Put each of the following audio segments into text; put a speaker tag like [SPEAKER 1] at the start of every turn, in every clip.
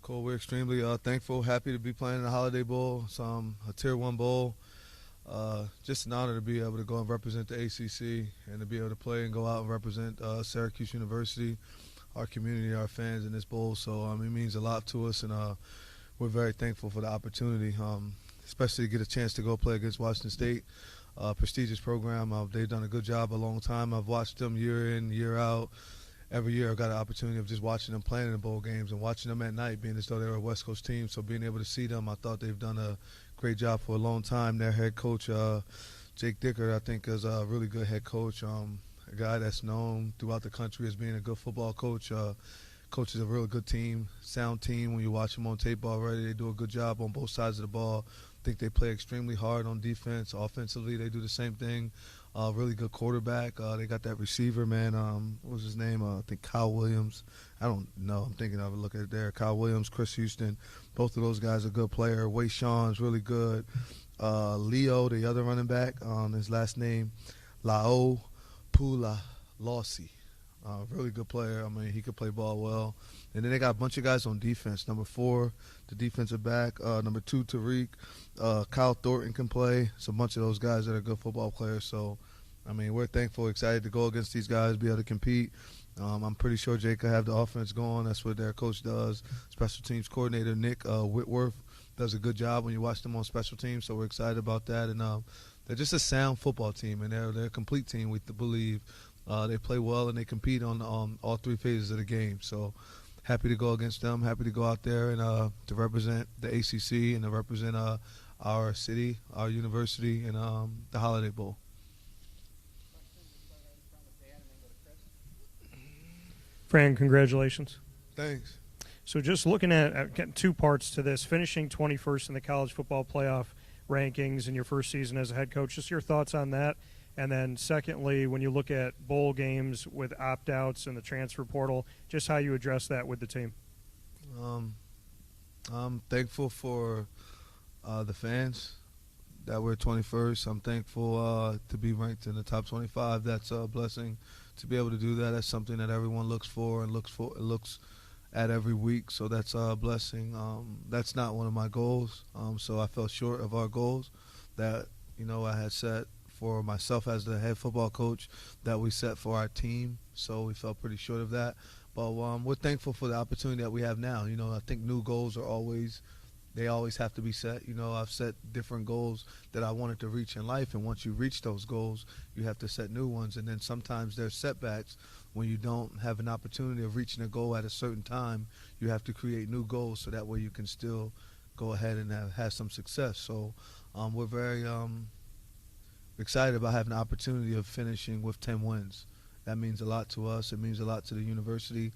[SPEAKER 1] Cool. We're extremely thankful, happy to be playing in the Holiday Bowl. It's a Tier 1 bowl. Just an honor to be able to go and represent the ACC and to be able to play and go out and represent Syracuse University, our community, our fans in this bowl. So it means a lot to us, and we're very thankful for the opportunity, especially to get a chance to go play against Washington State. Prestigious program. They've done a good job a long time. I've watched them year in, year out. Every year I've got an opportunity of just watching them playing in the bowl games and watching them at night, being as though they were a West Coast team. So being able to see them, I thought they've done a great job for a long time. Their head coach, Jake Dicker, I think is a really good head coach, a guy that's known throughout the country as being a good football coach. Coaches a really good team, sound team. When you watch them on tape already, they do a good job on both sides of the ball. I think they play extremely hard on defense. Offensively, they do the same thing. Really good quarterback. They got that receiver, man. What was his name? I think Kyle Williams. I don't know. I'm thinking of it. Look at it there. Kyle Williams, Chris Houston. Both of those guys are good player. Wei Sean's really good. Leo, the other running back, his last name, Lao Pula Lossi. Really good player. I mean, he could play ball well. And then they got a bunch of guys on defense. Number 4, the defensive back. Number 2, Tariq. Kyle Thornton can play. It's a bunch of those guys that are good football players. So, I mean, we're thankful, excited to go against these guys, be able to compete. I'm pretty sure Jake will have the offense going. That's what their coach does. Special teams coordinator Nick Whitworth does a good job when you watch them on special teams. So we're excited about that. And they're just a sound football team, and they're a complete team, we believe. They play well, and they compete on all 3 phases of the game. So happy to go against them, happy to go out there and to represent the ACC and to represent our city, our university, and the Holiday Bowl.
[SPEAKER 2] Fran, congratulations.
[SPEAKER 1] Thanks.
[SPEAKER 2] So just looking at getting 2 parts to this, finishing 21st in the college football playoff rankings in your first season as a head coach, just your thoughts on that. And then secondly, when you look at bowl games with opt-outs and the transfer portal, just how you address that with the team.
[SPEAKER 1] I'm thankful for the fans that we're 21st. I'm thankful to be ranked in the top 25. That's a blessing to be able to do that. That's something that everyone looks for and looks at every week. So that's a blessing. That's not one of my goals. So I fell short of our goals that I had set for myself as the head football coach, that we set for our team. So we fell pretty short of that. But we're thankful for the opportunity that we have now. I think new goals are always have to be set. I've set different goals that I wanted to reach in life, and once you reach those goals, you have to set new ones. And then sometimes there's setbacks when you don't have an opportunity of reaching a goal at a certain time. You have to create new goals so that way you can still go ahead and have some success. So we're very excited about having the opportunity of finishing with 10 wins. That means a lot to us. It means a lot to the university.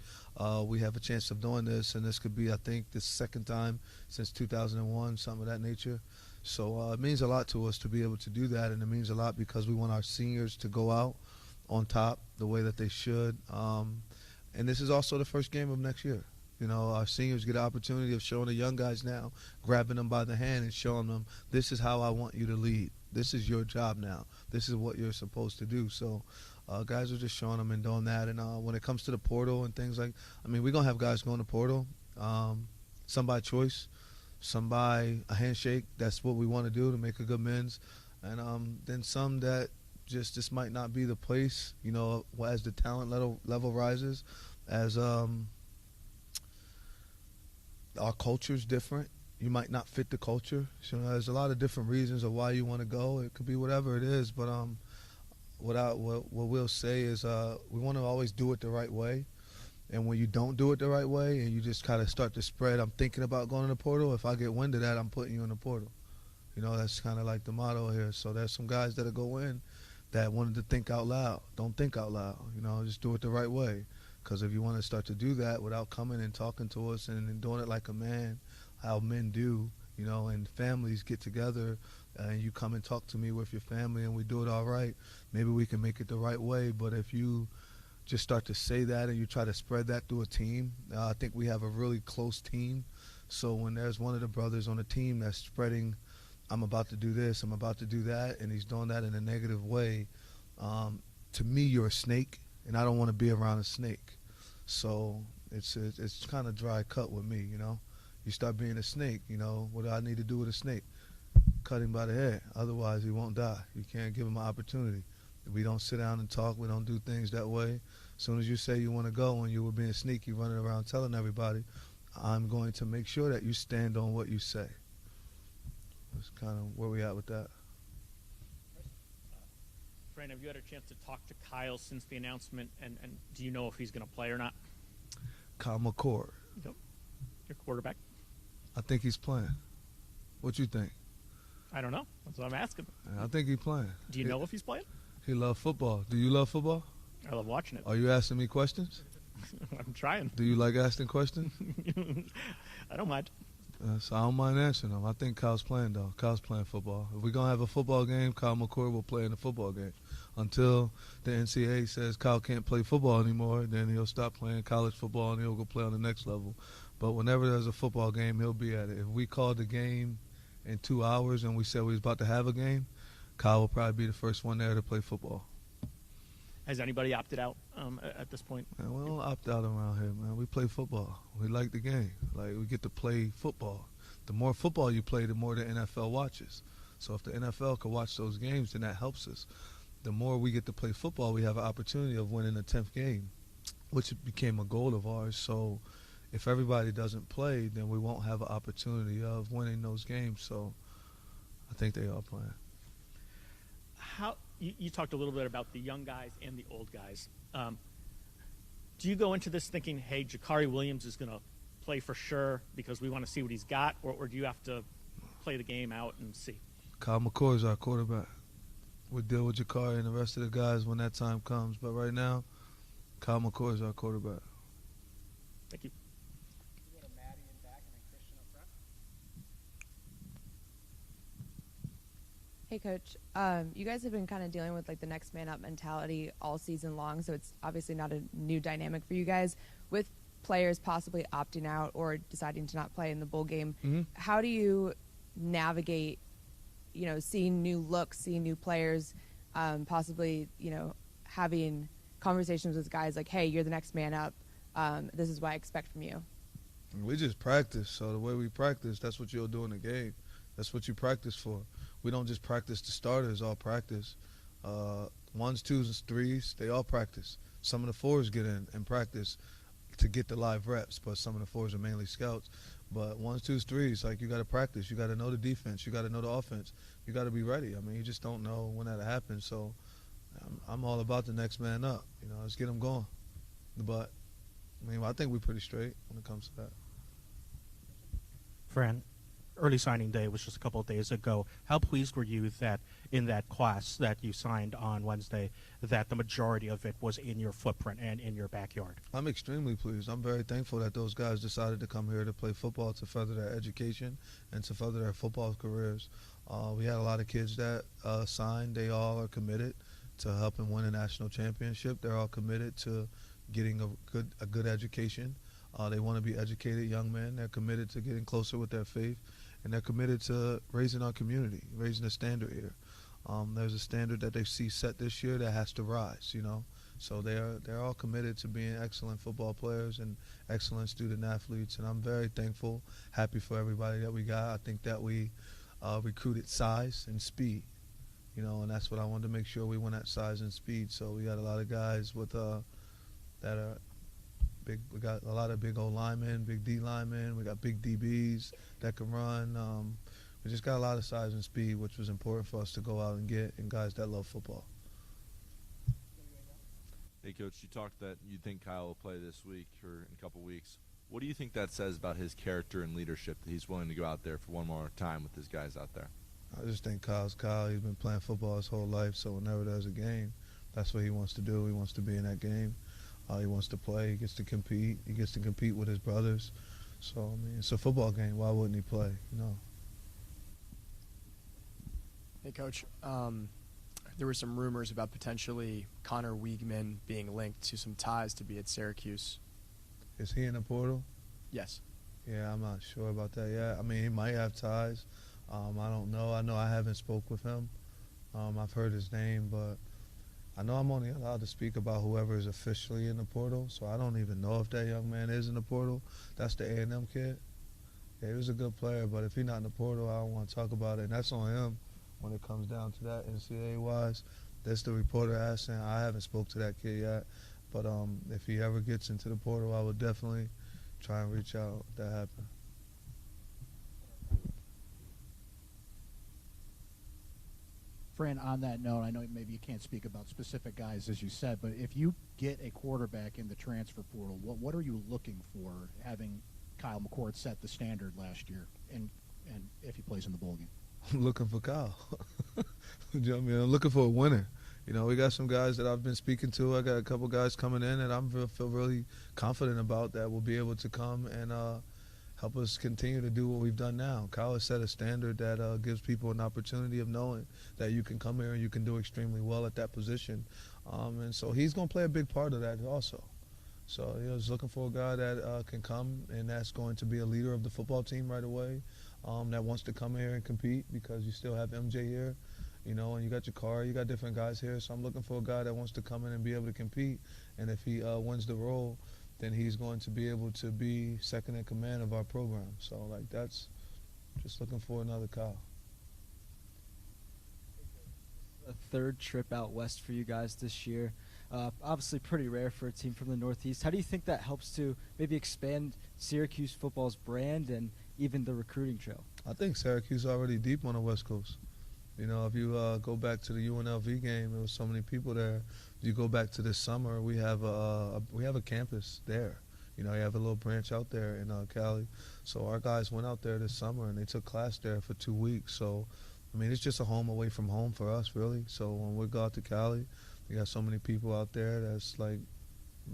[SPEAKER 1] We have a chance of doing this, and this could be, I think, the second time since 2001, something of that nature. So it means a lot to us to be able to do that, and it means a lot because we want our seniors to go out on top the way that they should. And this is also the first game of next year. Our seniors get an opportunity of showing the young guys now, grabbing them by the hand and showing them, this is how I want you to lead. This is your job now. This is what you're supposed to do. So guys are just showing them and doing that. And when it comes to the portal and things we're going to have guys going to portal, some by choice, some by a handshake. That's what we want to do to make a good men's. And then some that just this might not be the place, as the talent level rises, as our culture's different. You might not fit the culture. So there's a lot of different reasons of why you want to go. It could be whatever it is, but what we'll say is we want to always do it the right way. And when you don't do it the right way and you just kind of start to spread, I'm thinking about going in the portal. If I get wind of that, I'm putting you in the portal. That's kind of like the motto here. So there's some guys that'll go in that wanted to think out loud. Don't think out loud. Just do it the right way. Because if you want to start to do that without coming and talking to us and doing it like a man, how men do, and families get together and you come and talk to me with your family and we do it all right, maybe we can make it the right way. But if you just start to say that and you try to spread that through a team, I think we have a really close team. So when there's one of the brothers on the team that's spreading, I'm about to do this, I'm about to do that, and he's doing that in a negative way, to me, you're a snake, and I don't want to be around a snake. So it's kind of dry cut with me, you know. You start being a snake, you know. What do I need to do with a snake? Cut him by the head. Otherwise, he won't die. You can't give him an opportunity. We don't sit down and talk. We don't do things that way. As soon as you say you want to go and you were being sneaky, running around telling everybody, I'm going to make sure that you stand on what you say. That's kind of where we at with that.
[SPEAKER 3] Fran, have you had a chance to talk to Kyle since the announcement, and do you know if he's going to play or not?
[SPEAKER 1] Kyle McCord.
[SPEAKER 3] Yep. Your quarterback?
[SPEAKER 1] I think he's playing. What you think?
[SPEAKER 3] I don't know. That's what I'm asking.
[SPEAKER 1] I think he's playing.
[SPEAKER 3] Do you know if he's playing?
[SPEAKER 1] He loves football. Do you love football?
[SPEAKER 3] I love watching it.
[SPEAKER 1] Are you asking me questions?
[SPEAKER 3] I'm trying.
[SPEAKER 1] Do you like asking questions?
[SPEAKER 3] I don't mind.
[SPEAKER 1] So I don't mind answering them. I think Kyle's playing, though. Kyle's playing football. If we're going to have a football game, Kyle McCord will play in the football game. Until the NCAA says Kyle can't play football anymore, then he'll stop playing college football and he'll go play on the next level. But whenever there's a football game, he'll be at it. If we called the game in 2 hours and we said we was about to have a game, Kyle will probably be the first one there to play football.
[SPEAKER 3] Has anybody opted out at this point?
[SPEAKER 1] Man, we don't opt out around here, man. We play football. We like the game. Like, we get to play football. The more football you play, the more the NFL watches. So if the NFL can watch those games, then that helps us. The more we get to play football, we have an opportunity of winning the 10th game, which became a goal of ours. So if everybody doesn't play, then we won't have an opportunity of winning those games. So I think they are playing.
[SPEAKER 3] You talked a little bit about the young guys and the old guys. Do you go into this thinking, hey, Jakari Williams is going to play for sure because we want to see what he's got, or do you have to play the game out and see?
[SPEAKER 1] Kyle McCord is our quarterback. We'll deal with Jakari and the rest of the guys when that time comes. But right now, Kyle McCord is our quarterback.
[SPEAKER 3] Thank you.
[SPEAKER 4] Hey, Coach. You guys have been kind of dealing with like the next man up mentality all season long, so it's obviously not a new dynamic for you guys. With players possibly opting out or deciding to not play in the bowl game, how do you navigate, seeing new looks, seeing new players, possibly, having conversations with guys like, hey, you're the next man up. This is what I expect from you.
[SPEAKER 1] We just practice. So the way we practice, that's what you'll do in the game. That's what you practice for. We don't just practice the starters, all practice. Ones, twos, and threes, they all practice. Some of the fours get in and practice to get the live reps, but some of the fours are mainly scouts. But ones, twos, threes, like you got to practice. You got to know the defense. You got to know the offense. You got to be ready. I mean, you just don't know when that happens. So I'm all about the next man up. Let's get them going. But, I think we're pretty straight when it comes to that.
[SPEAKER 5] Fran, early signing day was just a couple of days ago. How pleased were you that in that class that you signed on Wednesday, that the majority of it was in your footprint and in your backyard?
[SPEAKER 1] I'm extremely pleased. I'm very thankful that those guys decided to come here to play football, to further their education and to further their football careers. We had a lot of kids that signed. They all are committed to helping win a national championship. They're all committed to getting a good education. They want to be educated young men. They're committed to getting closer with their faith. And they're committed to raising our community, raising the standard here. There's a standard that they see set this year that has to rise, So they're all committed to being excellent football players and excellent student athletes. And I'm very thankful, happy for everybody that we got. I think that we recruited size and speed, and that's what I wanted to make sure we went at, size and speed. So we got a lot of guys with that are big. We got a lot of big O linemen, big D linemen. We got big DBs that can run. We just got a lot of size and speed, which was important for us to go out and get, and guys that love football.
[SPEAKER 6] Hey, Coach, you talked that you think Kyle will play this week or in a couple weeks. What do you think that says about his character and leadership, that he's willing to go out there for one more time with his guys out there?
[SPEAKER 1] I just think Kyle's Kyle. He's been playing football his whole life, so whenever there's a game, that's what he wants to do. He wants to be in that game. He wants to play. He gets to compete. He gets to compete with his brothers. So, it's a football game. Why wouldn't he play?
[SPEAKER 7] Hey, Coach. There were some rumors about potentially Connor Wiegman being linked to some ties to be at Syracuse.
[SPEAKER 1] Is he in the portal?
[SPEAKER 7] Yes.
[SPEAKER 1] Yeah, I'm not sure about that yet. He might have ties. I don't know. I know I haven't spoke with him. I've heard his name, but I know I'm only allowed to speak about whoever is officially in the portal, so I don't even know if that young man is in the portal. That's the A&M kid. Yeah, he was a good player, but if he's not in the portal, I don't want to talk about it, and that's on him when it comes down to that NCAA-wise. That's the reporter asking. I haven't spoke to that kid yet, but if he ever gets into the portal, I would definitely try and reach out if that happens.
[SPEAKER 8] Fran, on that note, I know maybe you can't speak about specific guys, as you said, but if you get a quarterback in the transfer portal, what are you looking for, having Kyle McCord set the standard last year, and if he plays in the bowl game?
[SPEAKER 1] I'm looking for Kyle. You know what I mean? I'm looking for a winner. You know, we got some guys that I've been speaking to. I got a couple guys coming in that I feel really confident about that will be able to come and help us continue to do what we've done now. Kyle has set a standard that gives people an opportunity of knowing that you can come here and you can do extremely well at that position. And so he's going to play a big part of that also. So he was looking for a guy that can come and that's going to be a leader of the football team right away, that wants to come here and compete because you still have MJ here, you know, and you got Jakari, you got different guys here. So I'm looking for a guy that wants to come in and be able to compete. And if he wins the role, then he's going to be able to be second in command of our program. So, like, that's just looking for another Kyle.
[SPEAKER 9] A third trip out west for you guys this year. Obviously pretty rare for a team from the Northeast. How do you think that helps to maybe expand Syracuse football's brand and even the recruiting trail?
[SPEAKER 1] I think Syracuse is already deep on the West Coast. You know, if you go back to the UNLV game, there was so many people there. If you go back to this summer, we have a campus there. You know, you have a little branch out there in Cali. So our guys went out there this summer and they took class there for 2 weeks. So, I mean, it's just a home away from home for us, really. So when we go out to Cali, we got so many people out there that's like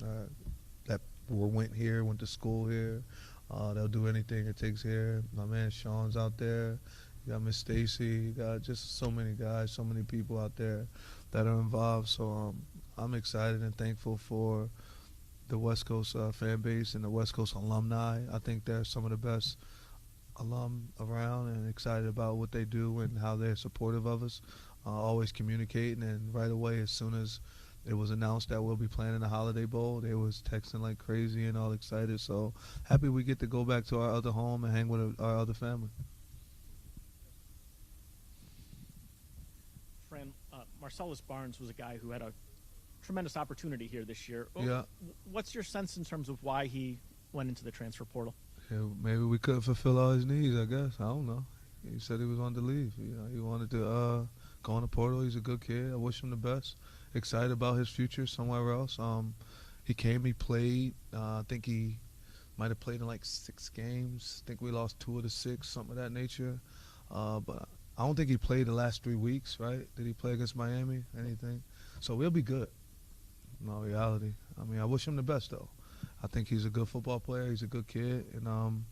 [SPEAKER 1] that went here, went to school here. They'll do anything it takes here. My man Sean's out there. You got Miss Stacy. You got just so many guys, so many people out there that are involved. So I'm excited and thankful for the West Coast fan base and the West Coast alumni. I think they're some of the best alum around, and excited about what they do and how they're supportive of us. Always communicating, and right away, as soon as it was announced that we'll be playing in the Holiday Bowl, they was texting like crazy and all excited. So happy we get to go back to our other home and hang with our other family.
[SPEAKER 3] Fran, Marcellus Barnes was a guy who had a tremendous opportunity here this year.
[SPEAKER 1] Yeah.
[SPEAKER 3] What's your sense in terms of why he went into the transfer portal?
[SPEAKER 1] Yeah, maybe we couldn't fulfill all his needs, I guess. I don't know. He said he was on to leave. You know, he wanted to go on the portal. He's a good kid. I wish him the best. Excited about his future somewhere else. He came, he played. I think he might have played in like 6 games. I think we lost 2 of the 6, something of that nature. But I don't think he played the last 3 weeks, right? Did he play against Miami? Anything? So we'll be good. In all reality. I mean, I wish him the best, though. I think he's a good football player. He's a good kid. And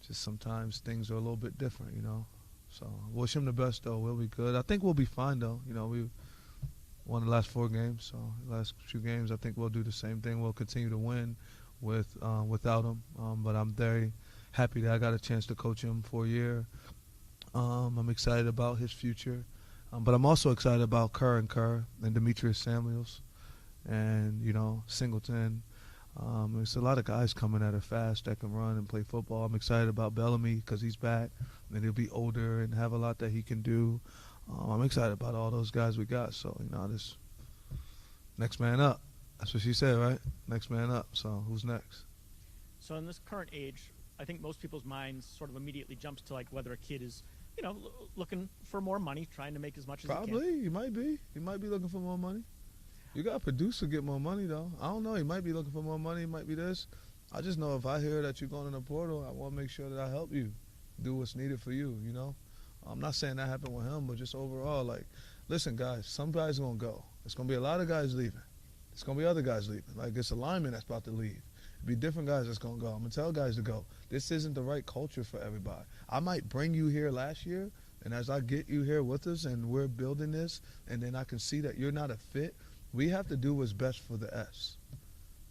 [SPEAKER 1] just sometimes things are a little bit different, you know. So I wish him the best, though. We'll be good. I think we'll be fine, though. You know, we won the last 4 games. So the last few games, I think we'll do the same thing. We'll continue to win without him. But I'm very happy that I got a chance to coach him for a year. I'm excited about his future. But I'm also excited about Kerr and Demetrius Samuels and, you know, Singleton. There's a lot of guys coming that are fast that can run and play football. I'm excited about Bellamy because he's back and he'll be older and have a lot that he can do. I'm excited about all those guys we got. So, you know, this next man up. That's what she said, right? Next man up. So who's next?
[SPEAKER 3] So in this current age, I think most people's minds sort of immediately jumps to like whether a kid is, you know, looking for more money, trying to make as much as he can.
[SPEAKER 1] Probably. He might be. He might be looking for more money. You got a producer get more money, though. I don't know. He might be looking for more money. He might be this. I just know if I hear that you're going in the portal, I want to make sure that I help you do what's needed for you, you know? I'm not saying that happened with him, but just overall, like, listen, guys, some guys are going to go. There's going to be a lot of guys leaving. There's going to be other guys leaving. Like, it's a lineman that's about to leave. It'll be different guys that's going to go. I'm going to tell guys to go. This isn't the right culture for everybody. I might bring you here last year, and as I get you here with us and we're building this, and then I can see that you're not a fit, we have to do what's best for the S.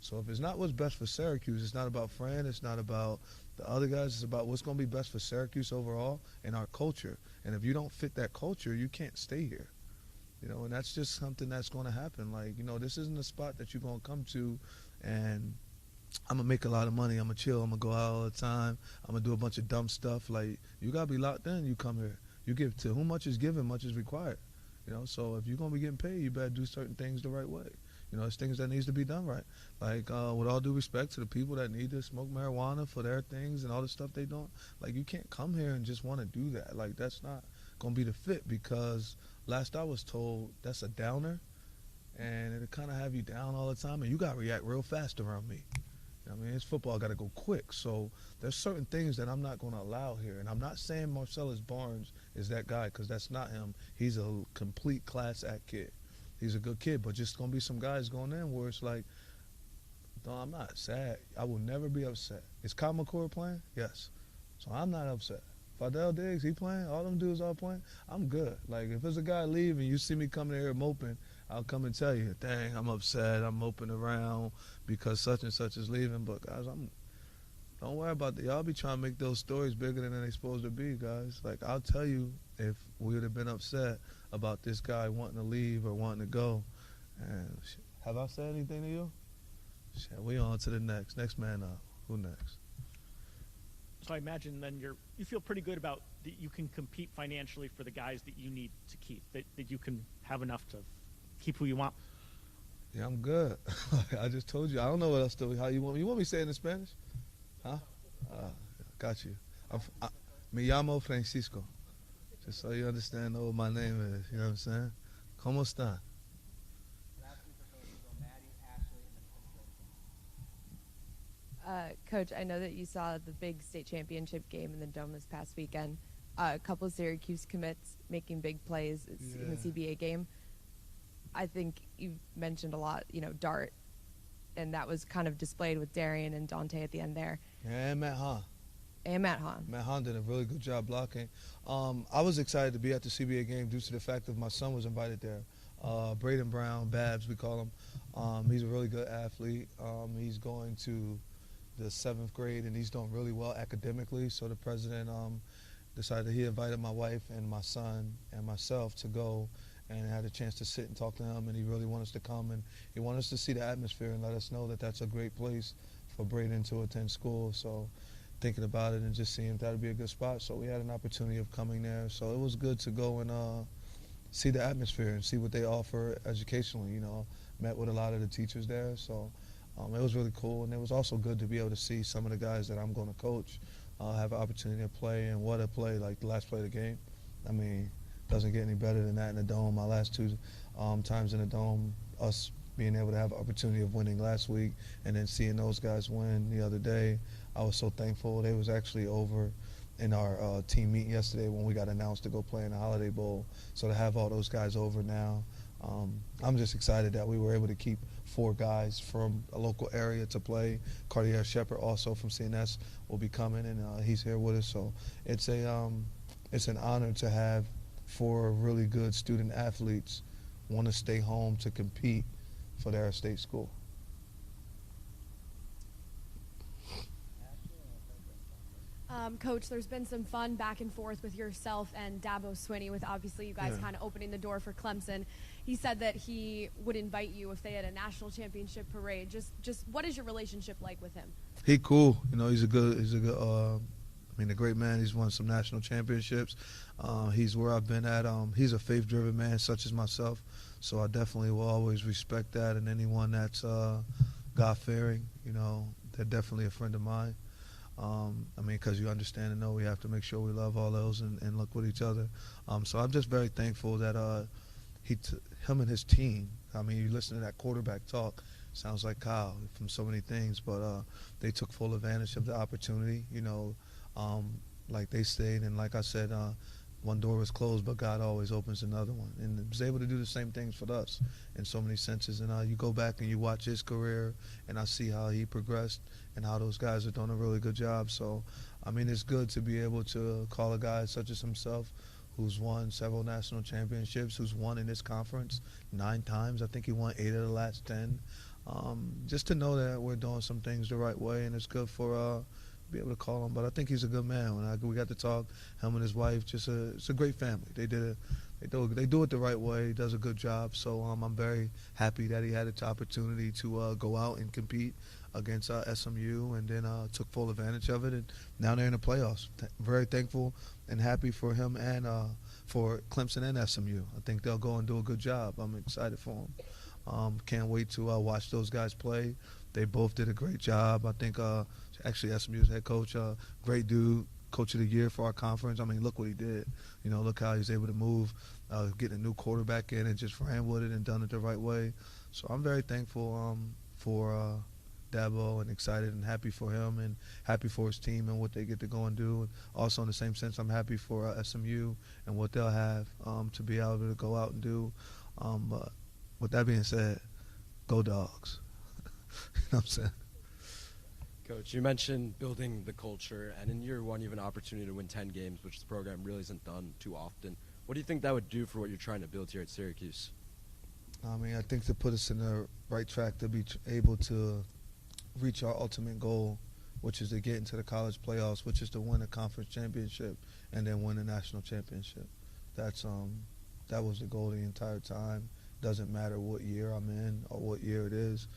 [SPEAKER 1] So if it's not what's best for Syracuse, it's not about Fran, it's not about the other guys, it's about what's going to be best for Syracuse overall and our culture. And if you don't fit that culture, you can't stay here. And that's just something that's going to happen. Like, this isn't a spot that you're going to come to and I'm going to make a lot of money. I'm going to chill. I'm going to go out all the time. I'm going to do a bunch of dumb stuff. Like, you got to be locked in. You come here. You give to whom much is given, much is required. So if you're going to be getting paid, you better do certain things the right way. It's things that needs to be done right. Like, with all due respect to the people that need to smoke marijuana for their things and all the stuff they don't, like, you can't come here and just want to do that. Like, that's not going to be the fit, because last I was told that's a downer, and it'll kind of have you down all the time, and you got to react real fast around me. It's football, got to go quick. So there's certain things that I'm not going to allow here. And I'm not saying Marcellus Barnes is that guy, because that's not him. He's a complete class act kid. He's a good kid, but just going to be some guys going in where it's like, no, I'm not sad. I will never be upset. Is Kyle McCord playing? Yes. So I'm not upset. Fadell Diggs, he playing? All them dudes all playing? I'm good. Like, if there's a guy leaving, you see me coming here moping, I'll come and tell you, dang, I'm upset. I'm moping around because such and such is leaving. But, guys, don't worry about that. Y'all be trying to make those stories bigger than they're supposed to be, guys. Like, I'll tell you if we would have been upset about this guy wanting to leave or wanting to go. And have I said anything to you? Shit, we on to the next. Next man up. Who next?
[SPEAKER 3] So I imagine then you feel pretty good about that you can compete financially for the guys that you need to keep, that you can have enough to keep who you want.
[SPEAKER 1] Yeah, I'm good. I just told you. I don't know what else to. How you want me? You want me to say it in Spanish? Huh? Got you. Me llamo Francisco. Just so you understand what my name is. You know what I'm saying? ¿Cómo está?
[SPEAKER 4] Coach, I know that you saw the big state championship game in the Dome this past weekend. A couple of Syracuse commits making big plays in the CBA game. I think you mentioned a lot, Dart, and that was kind of displayed with Darian and Dante at the end there.
[SPEAKER 1] And Matt Hahn. Matt Hahn did a really good job blocking. I was excited to be at the CBA game due to the fact that my son was invited there. Braden Brown, Babs, we call him. He's a really good athlete. He's going to the 7th grade, and he's doing really well academically. So the president decided he invited my wife and my son and myself to go, and had a chance to sit and talk to him, and he really wanted us to come, and he wanted us to see the atmosphere and let us know that that's a great place for Braden to attend school. So thinking about it and just seeing if that would be a good spot. So we had an opportunity of coming there. So it was good to go and see the atmosphere and see what they offer educationally. Met with a lot of the teachers there. So it was really cool, and it was also good to be able to see some of the guys that I'm going to coach have an opportunity to play, and what a play, like the last play of the game. Doesn't get any better than that in the Dome. My last 2 times in the Dome, us being able to have an opportunity of winning last week and then seeing those guys win the other day, I was so thankful. They was actually over in our team meeting yesterday when we got announced to go play in the Holiday Bowl. So to have all those guys over now, I'm just excited that we were able to keep 4 guys from a local area to play. Cartier Shepard also from CNS will be coming, and he's here with us. So it's an honor to have 4 really good student athletes want to stay home to compete for their state school.
[SPEAKER 10] Coach, there's been some fun back and forth with yourself and Dabo Swinney, with obviously you guys kind of opening the door for Clemson. He said that he would invite you if they had a national championship parade. Just what is your relationship like with him?
[SPEAKER 1] He cool. He's a great man. He's won some national championships. He's where I've been at. He's a faith-driven man, such as myself. So I definitely will always respect that. And anyone that's God-fearing, they're definitely a friend of mine. Because you understand and know we have to make sure we love all those and look with each other. So I'm just very thankful that him and his team, you listen to that quarterback talk, sounds like Kyle from so many things, but they took full advantage of the opportunity, like they stayed. And like I said, one door was closed, but God always opens another one. And was able to do the same things for us in so many senses. And you go back and you watch his career, and I see how he progressed and how those guys are doing a really good job. So, it's good to be able to call a guy such as himself who's won several national championships, who's won in this conference 9 times. I think he won 8 of the last 10. Just to know that we're doing some things the right way, and it's good for be able to call him. But I think he's a good man. When we got to talk, him and his wife, it's a great family. They did They do it the right way. He does a good job. So I'm very happy that he had the opportunity to go out and compete against SMU, and then took full advantage of it. And now they're in the playoffs. Very thankful and happy for him and for Clemson and SMU. I think they'll go and do a good job. I'm excited for them. Can't wait to watch those guys play. They both did a great job. I think actually SMU's head coach, great dude. Coach of the year for our conference. I mean, look what he did. You know, look how he's able to move, get a new quarterback in and just ran with it and done it the right way. So I'm very thankful for Dabo, and excited and happy for him and happy for his team and what they get to go and do. And also in the same sense, I'm happy for SMU and what they'll have to be able to go out and do. But with that being said, go Dogs. You know what I'm saying?
[SPEAKER 11] Coach, you mentioned building the culture, and in year one you have an opportunity to win 10 games, which the program really isn't done too often. What do you think that would do for what you're trying to build here at Syracuse?
[SPEAKER 1] I mean, I think to put us in the right track to be able to reach our ultimate goal, which is to get into the college playoffs, which is to win a conference championship and then win a national championship. That was the goal the entire time. Doesn't matter what year I'm in or what year it is.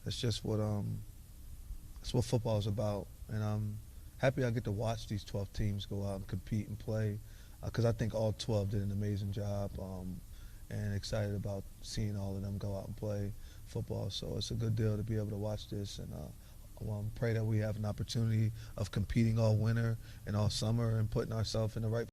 [SPEAKER 1] It's just that's what football is about, and I'm happy I get to watch these 12 teams go out and compete and play, because I think all 12 did an amazing job, and excited about seeing all of them go out and play football. So it's a good deal to be able to watch this, and pray that we have an opportunity of competing all winter and all summer and putting ourselves in the right